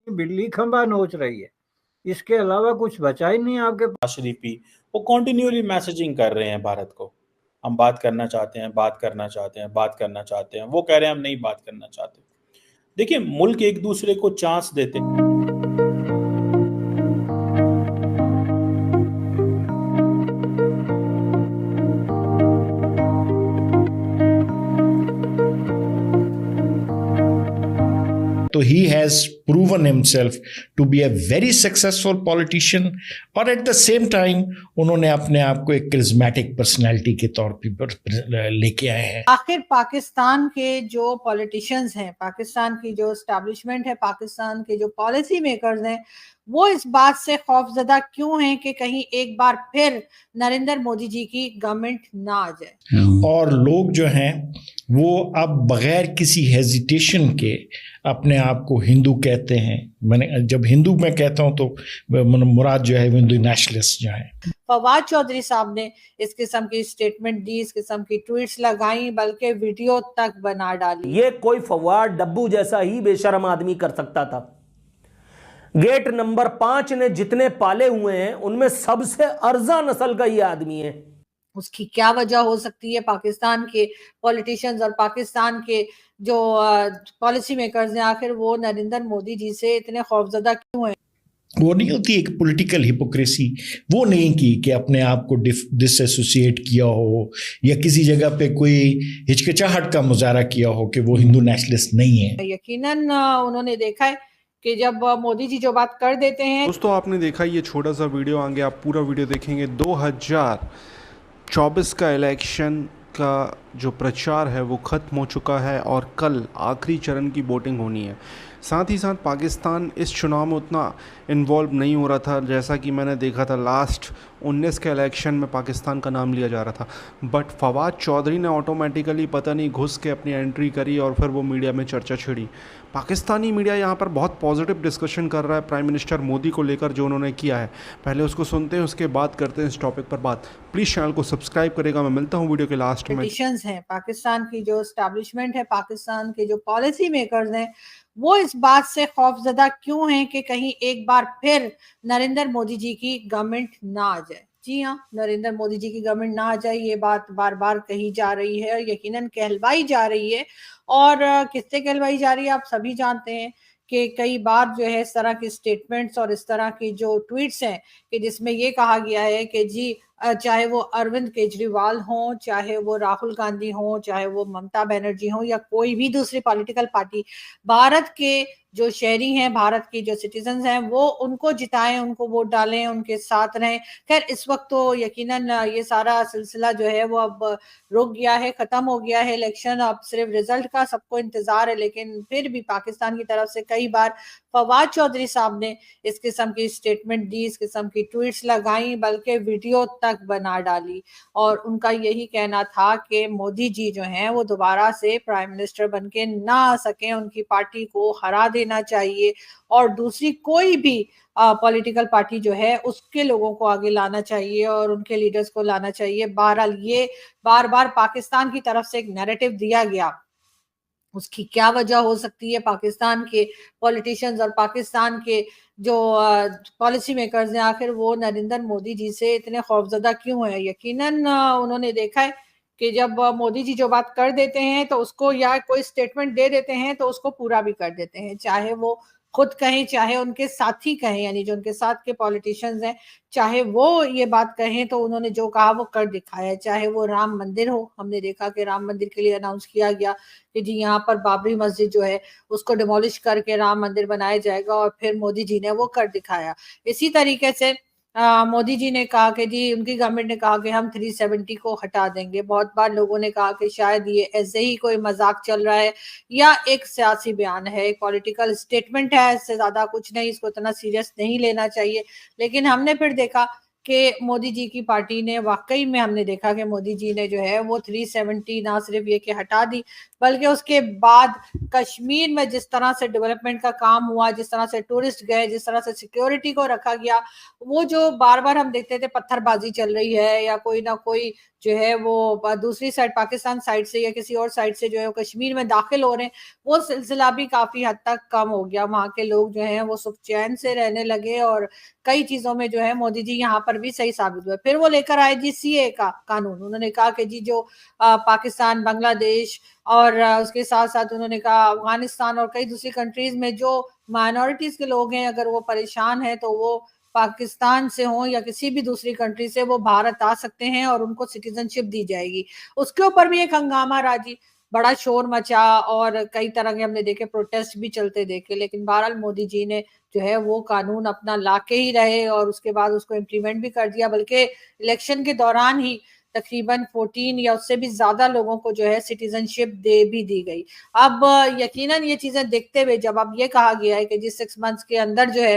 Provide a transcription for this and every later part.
बिल्ली खंभा नोच रही है, इसके अलावा कुछ बचा ही नहीं आपके पास। शरीफी वो कॉन्टिन्यूअली मैसेजिंग कर रहे हैं भारत को, हम बात करना चाहते हैं, बात करना चाहते हैं, बात करना चाहते हैं। वो कह रहे हैं हम नहीं बात करना चाहते। देखिए, मुल्क एक दूसरे को चांस देते हैं। तो he has proven himself to be a very successful politician और at the same time उन्होंने अपने आप को एक charismatic personality के तौर पर लेके आए हैं। आखिर पाकिस्तान के जो पॉलिटिशियंस हैं, पाकिस्तान की जो एस्टैब्लिशमेंट है, पाकिस्तान के जो पॉलिसी मेकर्स हैं, वो इस बात से खौफजदा क्यों हैं कि कहीं एक बार फिर नरेंद्र मोदी जी की गवर्नमेंट ना आ जाए। और लोग जो हैं वो अब बगैर किसी हेजिटेशन के अपने आप को हिंदू कहते हैं। मैंने जब हिंदू मैं कहता हूं तो मुराद जो है हिंदू नेशनलिस्ट जो है। फवाद चौधरी साहब ने इस किस्म की स्टेटमेंट दी, इस किस्म की ट्वीट्स लगाई, बल्कि वीडियो तक बना डाली। ये कोई फवाद डब्बू जैसा ही बेशर्म आदमी कर सकता था। गेट नंबर 5 ने जितने पाले हुए हैं उनमें सबसे अर्जा नस्ल का ये आदमी है। उसकी क्या वजह हो सकती है? पाकिस्तान के पॉलिटिशियंस और पाकिस्तान के जो पॉलिसी मेकर्स हैं, आखिर वो नरेंद्र मोदी जी से इतने खौफजदा क्यों हैं? वो नहीं होती एक पॉलिटिकल हिपोक्रेसी, वो नहीं की कि अपने आप को डिसएसोसिएट किया हो या किसी जगह पे कोई हिचकिचाहट का मुजाहरा किया हो कि वो हिंदू नेशनलिस्ट नहीं है। यकीनन उन्होंने देखा है कि जब मोदी जी जो बात कर देते हैं। दोस्तों, आपने देखा ये छोटा सा वीडियो, आगे आप पूरा वीडियो देखेंगे। 2024 का इलेक्शन का जो प्रचार है वो ख़त्म हो चुका है और कल आखिरी चरण की वोटिंग होनी है। साथ ही साथ पाकिस्तान इस चुनाव में उतना इन्वॉल्व नहीं हो रहा था जैसा कि मैंने देखा था लास्ट 19 के इलेक्शन में पाकिस्तान का नाम लिया जा रहा था। बट फवाद चौधरी ने ऑटोमेटिकली पता नहीं घुस के अपनी एंट्री करी और फिर वो मीडिया में चर्चा छिड़ी। पाकिस्तानी मीडिया यहाँ पर बहुत पॉजिटिव डिस्कशन कर रहा है प्राइम मिनिस्टर मोदी को लेकर जो उन्होंने किया है। पहले उसको सुनते हैं, उसके बाद करते हैं इस टॉपिक पर बात। प्लीज़ चैनल को सब्सक्राइब करेगा। मैं मिलता हूँ वीडियो के लास्ट में। हैं पाकिस्तान की जो एस्टैब्लिशमेंट है, पाकिस्तान के जो पॉलिसी मेकर्स हैं, वो इस बात से खौफजदा क्यों हैं कि कहीं एक बार फिर नरेंद्र मोदी जी की गवर्नमेंट ना आ जाए। जी हाँ, नरेंद्र मोदी जी की गवर्नमेंट ना आ जाए, ये बात बार बार कही जा रही है, यकीनन कहलवाई जा रही है। और किससे कहलवाई जा रही है आप सभी जानते हैं कि कई बार जो है इस तरह की स्टेटमेंट्स और इस तरह की जो ट्वीट्स हैं कि जिसमें ये कहा गया है कि जी चाहे वो अरविंद केजरीवाल हों, चाहे वो राहुल गांधी हों, चाहे वो ममता बनर्जी हों या कोई भी दूसरी पॉलिटिकल पार्टी, भारत के जो शहरी हैं, भारत की जो सिटीजन्स हैं, वो उनको जिताएं, उनको वोट डालें, उनके साथ रहें। खैर इस वक्त तो यकीनन ये सारा सिलसिला जो है वो अब रुक गया है, खत्म हो गया है इलेक्शन, अब सिर्फ रिजल्ट का सबको इंतजार है। लेकिन फिर भी पाकिस्तान की तरफ से कई बार फवाद चौधरी साहब ने इस किस्म की स्टेटमेंट दी, इस किस्म की ट्वीट्स लगाई, बल्कि वीडियो तक बना डाली। और उनका यही कहना था कि मोदी जी जो हैं वो दोबारा से प्राइम मिनिस्टर बन के ना आ सकें, उनकी पार्टी को हरा देना चाहिए और दूसरी कोई भी पॉलिटिकल पार्टी जो है उसके लोगों को आगे लाना चाहिए और उनके लीडर्स को लाना चाहिए। बहरहाल ये बार बार पाकिस्तान की तरफ से एक नैरेटिव दिया गया, उसकी क्या वजह हो सकती है? पाकिस्तान के पॉलिटिशियंस और पाकिस्तान के जो पॉलिसी मेकर्स हैं, आखिर वो नरेंद्र मोदी जी से इतने खौफजदा क्यों है? यकीनन उन्होंने देखा है कि जब मोदी जी जो बात कर देते हैं तो उसको, या कोई स्टेटमेंट दे देते हैं तो उसको पूरा भी कर देते हैं, चाहे वो खुद कहें चाहे उनके साथी कहें, यानी जो उनके साथ के पॉलिटिशियंस हैं, चाहे वो ये बात कहें तो उन्होंने जो कहा वो कर दिखाया। चाहे वो राम मंदिर हो, हमने देखा कि राम मंदिर के लिए अनाउंस किया गया कि जी यहाँ पर बाबरी मस्जिद जो है उसको डिमोलिश करके राम मंदिर बनाया जाएगा, और फिर मोदी जी ने वो कर दिखाया। इसी तरीके से मोदी जी ने कहा कि जी उनकी गवर्नमेंट ने कहा कि हम 370 को हटा देंगे। बहुत बार लोगों ने कहा कि शायद ये ऐसे ही कोई मजाक चल रहा है या एक सियासी बयान है, एक पॉलिटिकल स्टेटमेंट है, इससे ज्यादा कुछ नहीं, इसको इतना सीरियस नहीं लेना चाहिए। लेकिन हमने फिर देखा कि मोदी जी की पार्टी ने, वाकई में हमने देखा कि मोदी जी ने जो है वो 370 ना सिर्फ ये कि हटा दी, बल्कि उसके बाद कश्मीर में जिस तरह से डेवलपमेंट का काम हुआ, जिस तरह से टूरिस्ट गए, जिस तरह से सिक्योरिटी को रखा गया, वो जो बार बार हम देखते थे पत्थरबाजी चल रही है या कोई ना कोई जो है वो दूसरी साइड पाकिस्तान साइड से या किसी और साइड से जो है वो कश्मीर में दाखिल हो रहे हैं, वो सिलसिला भी काफी हद तक कम हो गया। वहां के लोग जो हैं वो सुख चैन से रहने लगे और कई चीजों में जो है मोदी जी यहाँ पर भी सही साबित हुए। फिर वो लेकर आए जी सीए का कानून। उन्होंने कहा कि जी जो पाकिस्तान, बांग्लादेश और उसके साथ साथ उन्होंने कहा अफगानिस्तान और कई दूसरी कंट्रीज में जो माइनॉरिटीज के लोग हैं, अगर वो परेशान हैं तो वो पाकिस्तान से हो या किसी भी दूसरी कंट्री से वो भारत आ सकते हैं और उनको सिटीजनशिप दी जाएगी। उसके ऊपर भी एक हंगामा राजी, बड़ा शोर मचा और कई तरह के हमने देखे, प्रोटेस्ट भी चलते देखे, लेकिन बहरहाल मोदी जी ने जो है वो कानून अपना लाके ही रहे और उसके बाद उसको इम्प्लीमेंट भी कर दिया। बल्कि इलेक्शन के दौरान ही तकरीबन 14 या उससे भी ज्यादा लोगों को जो है सिटीजनशिप दे भी दी गई। अब यकीनन ये चीजें देखते हुए जब अब ये कहा गया है कि जिस 6 मंथ्स के अंदर जो है,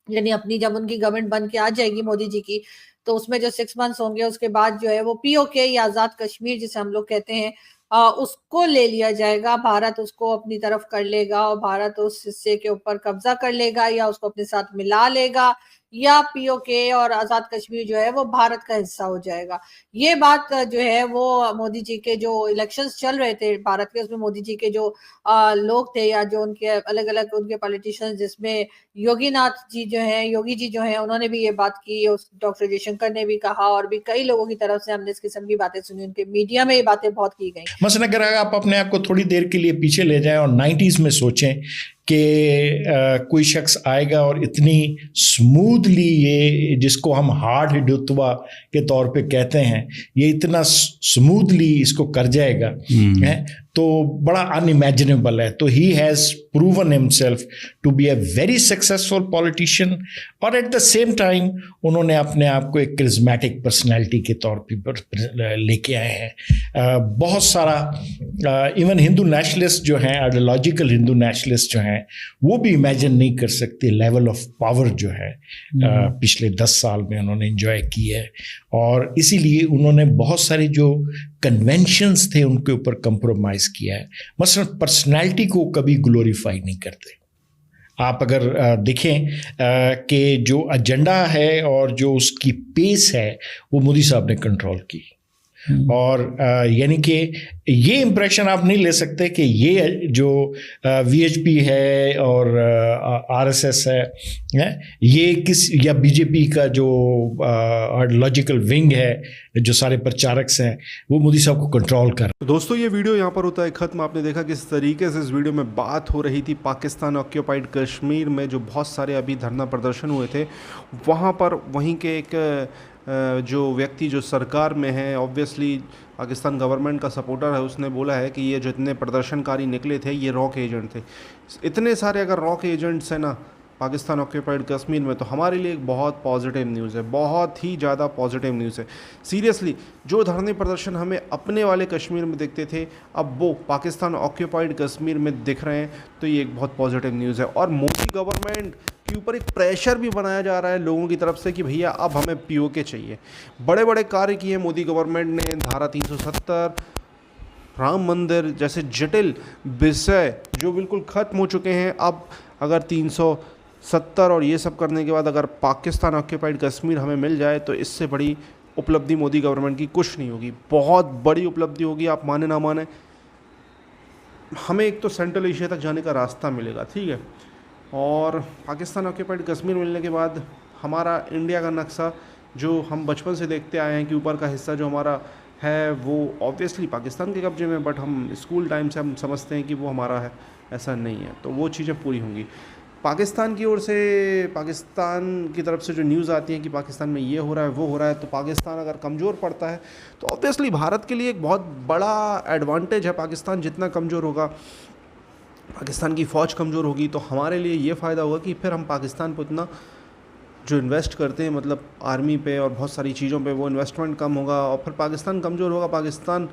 यानी अपनी जब उनकी गवर्नमेंट बन के आ जाएगी मोदी जी की, तो उसमें जो 6 मंथ्स होंगे उसके बाद जो है वो पीओके या आजाद कश्मीर जिसे हम लोग कहते हैं उसको ले लिया जाएगा। भारत उसको अपनी तरफ कर लेगा और भारत उस हिस्से के ऊपर कब्जा कर लेगा या उसको अपने साथ मिला लेगा, या पीओके और आजाद कश्मीर जो है वो भारत का हिस्सा हो जाएगा। ये बात जो है वो मोदी जी के जो इलेक्शंस चल रहे थे भारत के, उसमें मोदी जी के जो लोग थे या जो उनके अलग अलग उनके पॉलिटिशियंस, जिसमें योगी जी जो हैं उन्होंने भी ये बात की, डॉक्टर जयशंकर ने भी कहा और भी कई लोगों की तरफ से हमने इस किस्म की बातें सुनी, उनके मीडिया में ये बातें बहुत की गई। मसलन अगर आप अपने आप को थोड़ी देर के लिए पीछे ले जाएं और 90s में सोचें कि कोई शख्स आएगा और इतनी स्मूथली, ये जिसको हम हार्ड हिंदुत्व के तौर पे कहते हैं, ये इतना स्मूथली इसको कर जाएगा है, तो बड़ा अनइमेजिनेबल है। तो he has proven himself to be a very successful politician और एट द सेम टाइम उन्होंने अपने आप को एक करिज्मेटिक पर्सनैलिटी के तौर पर लेके आए हैं। बहुत सारा इवन हिंदू नेशनलिस्ट जो हैं, आइडियोलॉजिकल हिंदू नेशनलिस्ट जो हैं, वो भी इमेजिन नहीं कर सकते लेवल ऑफ पावर जो है पिछले 10 साल में उन्होंने एंजॉय की है। और इसीलिए उन्होंने बहुत सारे जो कन्वेंशंस थे उनके ऊपर कंप्रोमाइज़ किया है। मसलन पर्सनैलिटी को कभी ग्लोरीफाई नहीं करते। आप अगर देखें कि जो एजेंडा है और जो उसकी पेस है वो मोदी साहब ने कंट्रोल की, और यानी कि ये इम्प्रेशन आप नहीं ले सकते कि ये जो वीएचपी है और आरएसएस है ये किस, या बीजेपी का जो आइडियोलॉजिकल विंग है, जो सारे प्रचारक हैं, वो मोदी साहब को कंट्रोल कर। तो दोस्तों ये वीडियो यहाँ पर होता है ख़त्म। आपने देखा किस तरीके से इस वीडियो में बात हो रही थी पाकिस्तान ऑक्यूपाइड कश्मीर में जो बहुत सारे अभी धरना प्रदर्शन हुए थे, वहाँ पर वहीं के एक जो व्यक्ति जो सरकार में है, ऑब्वियसली पाकिस्तान गवर्नमेंट का सपोर्टर है, उसने बोला है कि ये जितने प्रदर्शनकारी निकले थे ये रॉक एजेंट थे। इतने सारे अगर रॉक एजेंट्स हैं ना पाकिस्तान ऑक्यूपाइड कश्मीर में, तो हमारे लिए एक बहुत पॉजिटिव न्यूज़ है, बहुत ही ज़्यादा पॉजिटिव न्यूज़ है। सीरियसली जो धरने प्रदर्शन हमें अपने वाले कश्मीर में दिखते थे, अब वो पाकिस्तान ऑक्यूपाइड कश्मीर में दिख रहे हैं, तो ये एक बहुत पॉजिटिव न्यूज़ है। और मोदी गवर्नमेंट के ऊपर एक प्रेशर भी बनाया जा रहा है लोगों की तरफ से कि भैया अब हमें पीओके चाहिए। बड़े बड़े कार्य किए मोदी गवर्नमेंट ने, धारा 370, राम मंदिर जैसे जटिल विषय जो बिल्कुल ख़त्म हो चुके हैं। अब अगर 370 और ये सब करने के बाद अगर पाकिस्तान ऑक्यूपाइड कश्मीर हमें मिल जाए, तो इससे बड़ी उपलब्धि मोदी गवर्नमेंट की कुछ नहीं होगी, बहुत बड़ी उपलब्धि होगी। आप माने ना माने, हमें एक तो सेंट्रल एशिया तक जाने का रास्ता मिलेगा, ठीक है। और पाकिस्तान ऑक्यूपाइड कश्मीर मिलने के बाद हमारा इंडिया का नक्शा जो हम बचपन से देखते आए हैं कि ऊपर का हिस्सा जो हमारा है वो ऑब्वियसली पाकिस्तान के कब्जे में, बट हम स्कूल टाइम से हम समझते हैं कि वो हमारा है, ऐसा नहीं है। तो वो चीज़ें पूरी होंगी। पाकिस्तान की ओर से, पाकिस्तान की तरफ से जो न्यूज़ आती है कि पाकिस्तान में ये हो रहा है वो हो रहा है, तो पाकिस्तान अगर कमज़ोर पड़ता है तो ऑब्वियसली भारत के लिए एक बहुत बड़ा एडवांटेज है। पाकिस्तान जितना कमज़ोर होगा, पाकिस्तान की फ़ौज कमज़ोर होगी, तो हमारे लिए ये फ़ायदा होगा कि फिर हम पाकिस्तान पर उतना जो इन्वेस्ट करते हैं, मतलब आर्मी पे और बहुत सारी चीज़ों पे, वो इन्वेस्टमेंट कम होगा और फिर पाकिस्तान कमज़ोर होगा। पाकिस्तान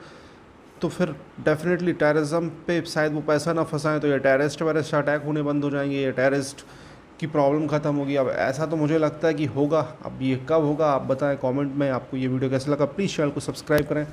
तो फिर डेफिनेटली टेररिज्म पे शायद वो पैसा ना फंसाएं, तो ये टेररिस्ट अटैक होने बंद हो जाएंगे, ये टेररिस्ट की प्रॉब्लम ख़त्म होगी। अब ऐसा तो मुझे लगता है कि होगा, अब ये कब होगा आप बताएं कमेंट में। आपको ये वीडियो कैसा लगा, प्लीज़ चैनल को सब्सक्राइब करें।